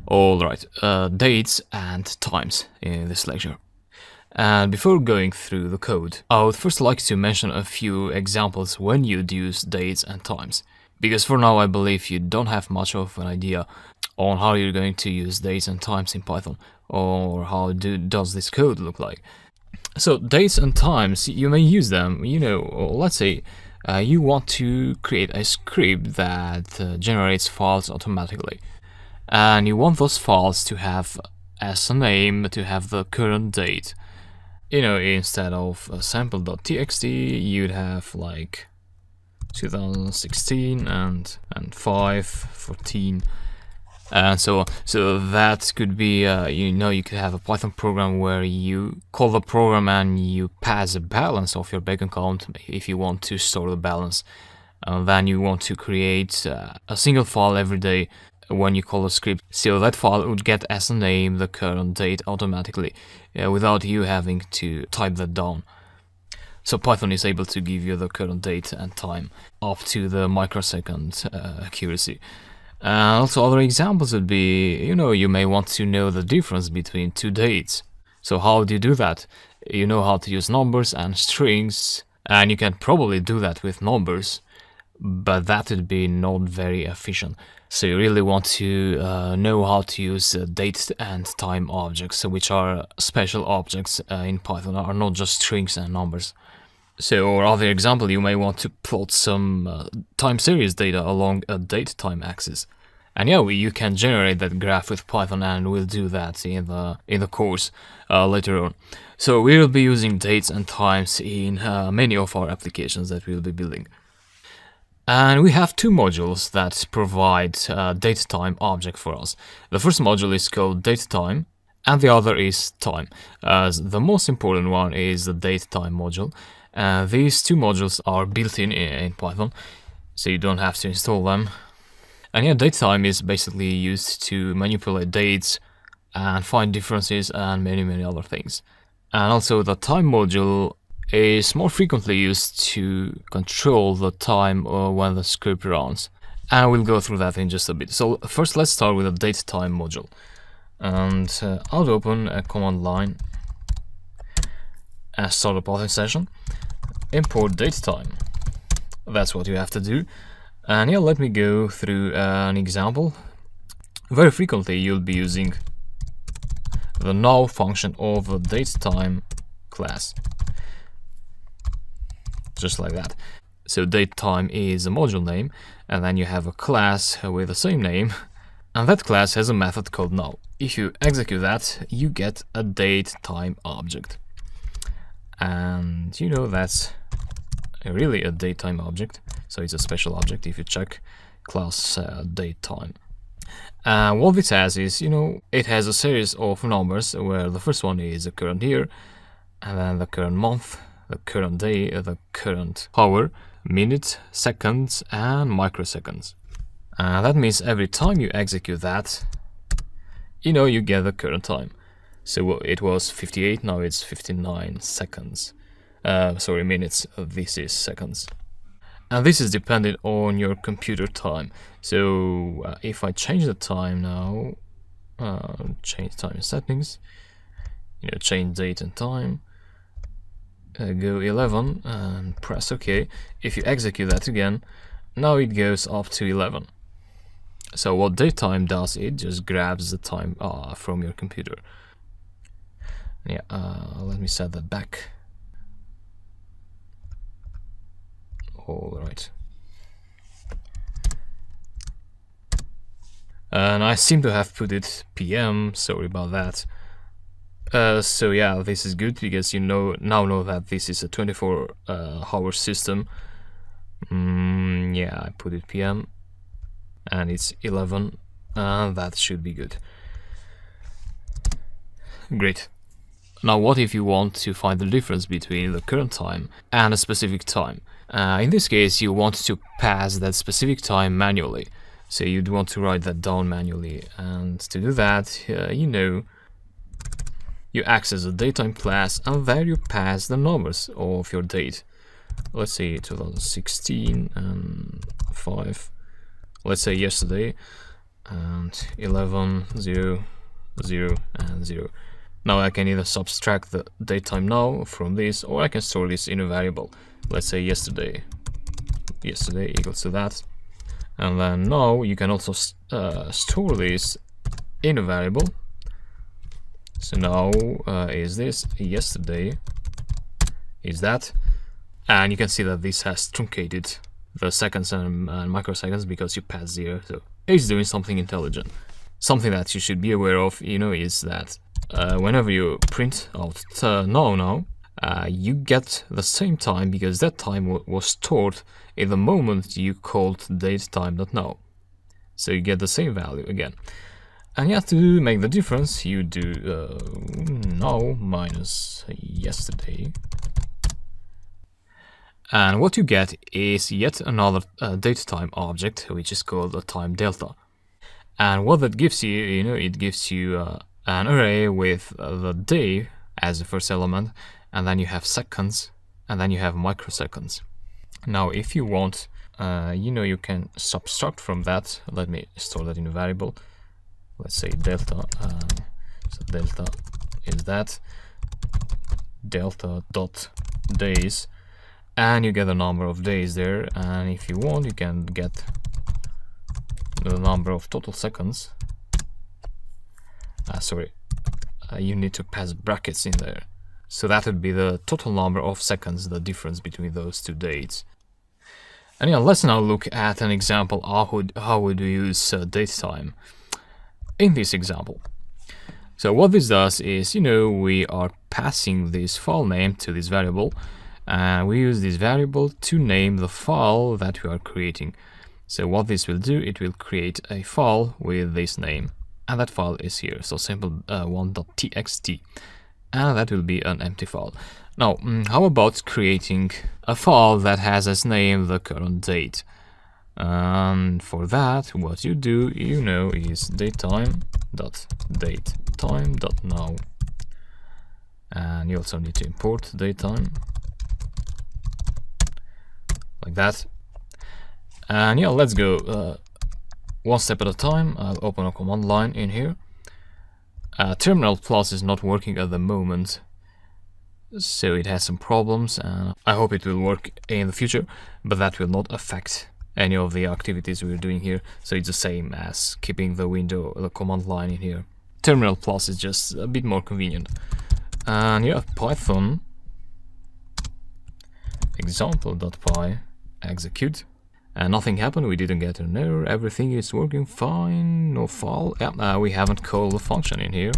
Alright, dates and times in this lecture. And before going through the code, I would first like to mention a few examples when you'd use dates and times. Because for now I believe you don't have much of an idea on how you're going to use dates and times in Python, or how does this code look like. So dates and times, you may use them, let's say you want to create a script that generates files automatically. And you want those files to have as a name, to have the current date. Instead of sample.txt, you'd have like 2016 and 514 and so on. So that could be, you could have a Python program where you call the program and you pass a balance of your bank account if you want to store the balance. Then you want to create a single file every day when you call a script, so that file would get as a name the current date automatically, without you having to type that down. So Python is able to give you the current date and time up to the microsecond accuracy. Also other examples would be, you may want to know the difference between two dates. So how do you do that? You know how to use numbers and strings, and you can probably do that with numbers, but that would be not very efficient. So you really want to know how to use date and time objects, which are special objects in Python, are not just strings and numbers. So, or other example, you may want to plot some time series data along a date-time axis. And yeah, you can generate that graph with Python, and we'll do that in the course later on. So we will be using dates and times in many of our applications that we'll be building. And we have two modules that provide datetime object for us. The first module is called datetime, and the other is time. The most important one is the datetime module. These two modules are built in Python, so you don't have to install them. And yeah, datetime is basically used to manipulate dates and find differences and many other things. And also the time module is more frequently used to control the time when the script runs. And we'll go through that in just a bit. So first let's start with the datetime module. And I'll open a command line and start a Python session. Import datetime. That's what you have to do. And yeah, let me go through an example. Very frequently you'll be using the now function of the datetime class. Just like that. So datetime is a module name, and then you have a class with the same name, and that class has a method called now. If you execute that, you get a datetime object. And that's really a datetime object, so it's a special object if you check class datetime. What this has is, it has a series of numbers where the first one is the current year, and then the current month, the current day, the current hour, minute, seconds, and microseconds. That means every time you execute that, you get the current time. So it was 58, now it's 59 seconds. Sorry, minutes, this is seconds. And this is dependent on your computer time. So if I change the time now, change time settings, change date and time, go 11 and press OK. If you execute that again, now it goes up to 11. So what datetime does, it just grabs the time from your computer. Yeah, let me set that back. Alright. And I seem to have put it PM, sorry about that. So yeah, this is good because you now know that this is a 24-hour system. Yeah, I put it PM, and it's 11, and that should be good. Great. Now what if you want to find the difference between the current time and a specific time? In this case, you want to pass that specific time manually. So you'd want to write that down manually, and to do that, you access the datetime class, and there you pass the numbers of your date. Let's say 2016 and 5. Let's say yesterday. and 11, 0, 0, and 0. Now I can either subtract the datetime now from this, or I can store this in a variable. Let's say yesterday equals to that. And then now you can also store this in a variable. So now is this yesterday is that, and you can see that this has truncated the seconds and microseconds because you pass 0. So it's doing something intelligent. Something that you should be aware of, is that whenever you print out now, you get the same time because that time was stored in the moment you called datetime.now. So you get the same value again. And yeah, to make the difference, you do now minus yesterday. And what you get is yet another datetime object, which is called a time delta. And what that gives you, it gives you an array with the day as the first element, and then you have seconds, and then you have microseconds. Now, if you want, you can subtract from that. Let me store that in a variable. Let's say delta. So delta is that delta dot days, and you get the number of days there. And if you want, you can get the number of total seconds. You need to pass brackets in there. So that would be the total number of seconds, the difference between those two dates. And yeah, let's now look at an example how would we use datetime in this example. So what this does is, we are passing this file name to this variable, and we use this variable to name the file that we are creating. So what this will do, it will create a file with this name, and that file is here. So simple one.txt, and that will be an empty file. Now, how about creating a file that has as name the current date? And for that, what you do, is datetime.datetime.now, and you also need to import datetime like that. And yeah, let's go one step at a time. I'll open a command line in here. Terminal Plus is not working at the moment, so it has some problems, and I hope it will work in the future, but that will not affect any of the activities we're doing here. So it's the same as keeping the command line in here. Terminal Plus is just a bit more convenient. And yeah, Python example.py execute, and nothing happened. We didn't get an error. Everything is working fine. No file. Yeah, we haven't called the function in here.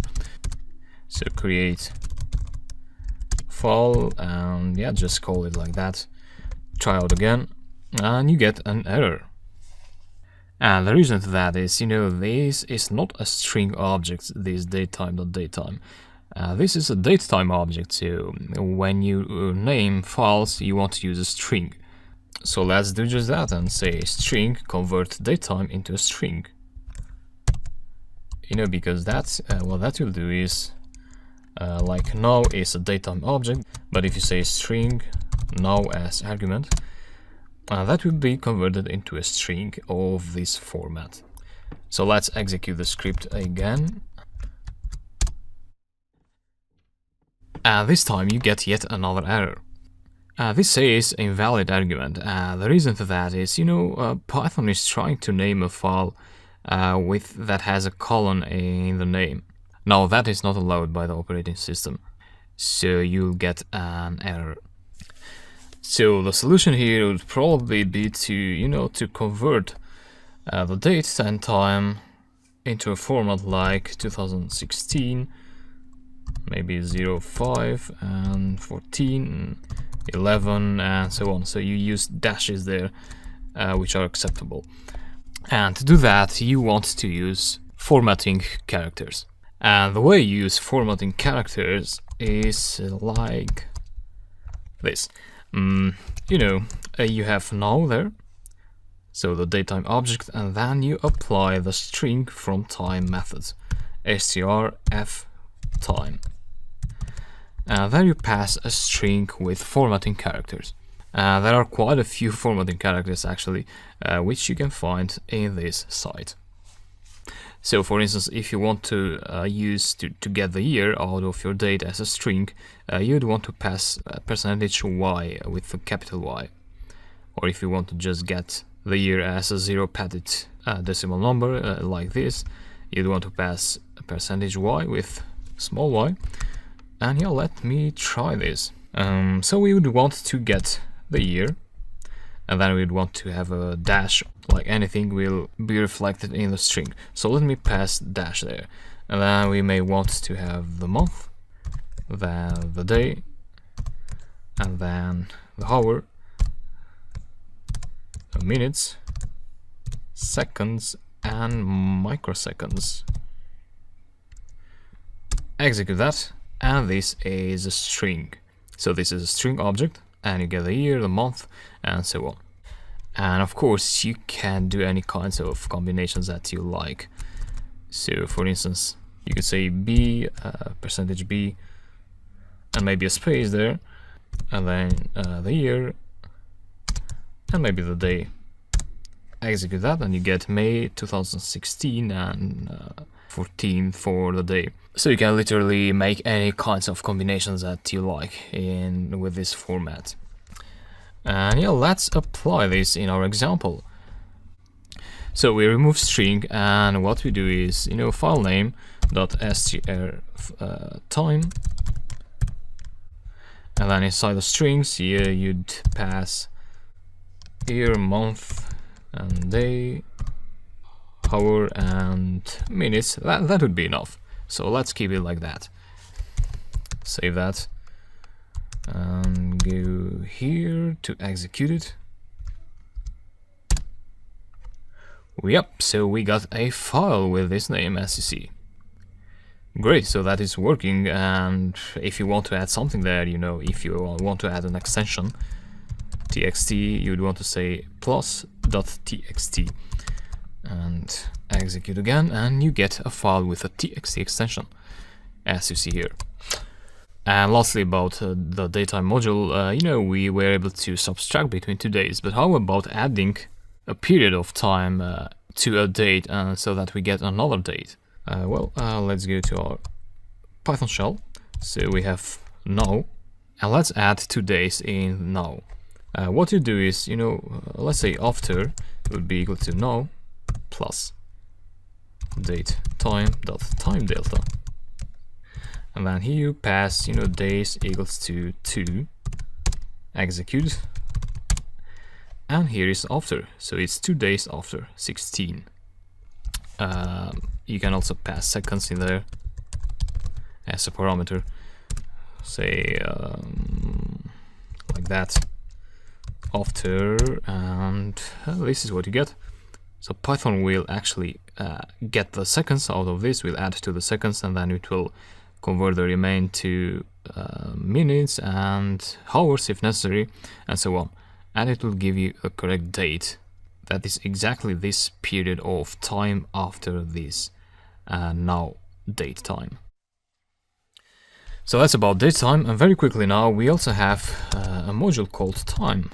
So create file, and yeah, just call it like that. Try out again, and you get an error. And the reason for that is, this is not a string object, this datetime.datetime. This is a datetime object, so when you name files, you want to use a string. So let's do just that and say string convert datetime into a string. Because that's what that will do is like now is a datetime object, but if you say string now as argument, that will be converted into a string of this format. So let's execute the script again. This time you get yet another error. This says invalid argument. The reason for that is, Python is trying to name a file that has a colon in the name. Now that is not allowed by the operating system, so you'll get an error. So the solution here would probably be to, to convert the date and time into a format like 2016, maybe 05 and 14, 11, and so on. So you use dashes there, which are acceptable. And to do that, you want to use formatting characters. And the way you use formatting characters is like this. You have now there, so the datetime object, and then you apply the string from time methods, strf time. Then you pass a string with formatting characters. There are quite a few formatting characters actually, which you can find in this site. So for instance, if you want to use to get the year out of your date as a string, you'd want to pass %y with a capital Y. Or if you want to just get the year as a zero padded decimal number like this, you'd want to pass a %y with small y. And yeah, let me try this. So we would want to get the year, and then we'd want to have a dash, like anything will be reflected in the string. So let me pass dash there. And then we may want to have the month, then the day, and then the hour, minutes, seconds, and microseconds. Execute that, and this is a string. So this is a string object, and you get the year, the month, and so on. And of course, you can do any kinds of combinations that you like. So for instance, you could say b, %b, and maybe a space there, and then the year, and maybe the day. Execute that, and you get May 2016 and 14 for the day. So you can literally make any kinds of combinations that you like with this format. And yeah, let's apply this in our example. So we remove string, and what we do is, file name .str time, and then inside the strings here you'd pass year, month, and day, hour, and minutes. That would be enough. So let's keep it like that. Save that and go here to execute it. Yep, so we got a file with this name, as you see. Great, so that is working. And if you want to add something there, if you want to add an extension txt, you'd want to say plus.txt and execute again, and you get a file with a txt extension, as you see here. And lastly, about the datetime module, we were able to subtract between 2 days, but how about adding a period of time to a date, so that we get another date? Let's go to our Python shell. So we have now, and let's add 2 days in now. What you do is, let's say after would be equal to now plus date time dot time delta, and then here you pass days equals to 2, execute, and here is after, so it's 2 days after 16. You can also pass seconds in there as a parameter, say like that, after, and this is what you get. So Python will actually get the seconds out of this, will add to the seconds, and then it will convert the remain to minutes and hours if necessary, and so on. And it will give you a correct date. That is exactly this period of time after this now date time. So that's about date time. And very quickly now, we also have a module called time.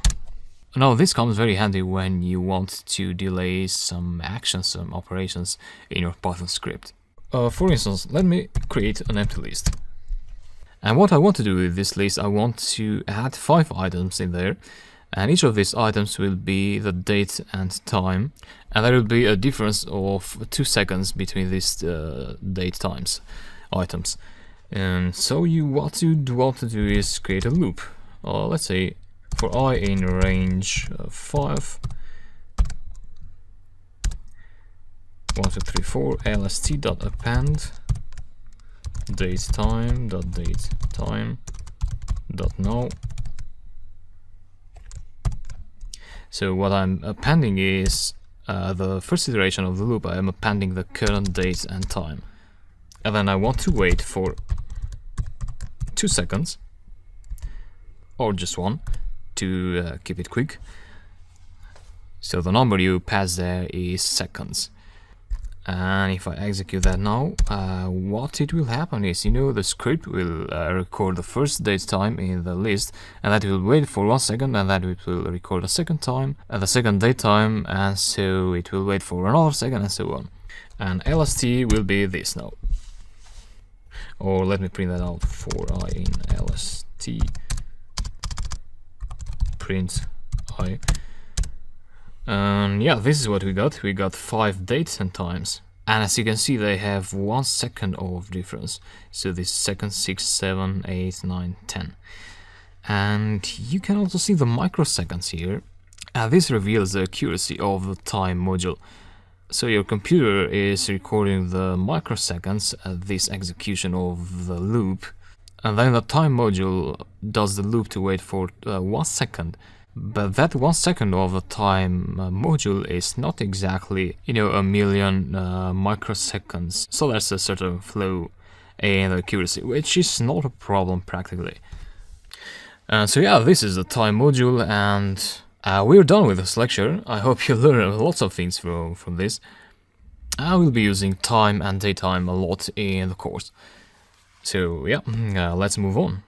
Now this comes very handy when you want to delay some actions, some operations in your Python script. For instance, let me create an empty list. And what I want to do with this list, I want to add 5 items in there. And each of these items will be the date and time. And there will be a difference of 2 seconds between these date items. And so what you want to do is create a loop. Let's say for I in range 5, 1, 2, 3, 4, lst.append date time dot now. So what I'm appending is the first iteration of the loop. I am appending the current date and time, and then I want to wait for 2 seconds, or just 1, to keep it quick. So the number you pass there is seconds. And if I execute that now, what it will happen is, the script will record the first date time in the list, and that will wait for 1 second, and that it will record the second time, and the second date time, and so it will wait for another second, and so on. and LST will be this now. Or let me print that out, for I in LST print I. And yeah, this is what we got. We got 5 dates and times. And as you can see, they have 1 second of difference. So this second, 6, 7, 8, 9, 10. And you can also see the microseconds here. This reveals the accuracy of the time module. So your computer is recording the microseconds at this execution of the loop, and then the time module does the loop to wait for 1 second. But that 1 second of the time module is not exactly, a million microseconds. So there's a certain flow in the accuracy, which is not a problem practically. So yeah, this is the time module, and we're done with this lecture. I hope you learned lots of things from this. I will be using time and datetime a lot in the course. So yeah, let's move on.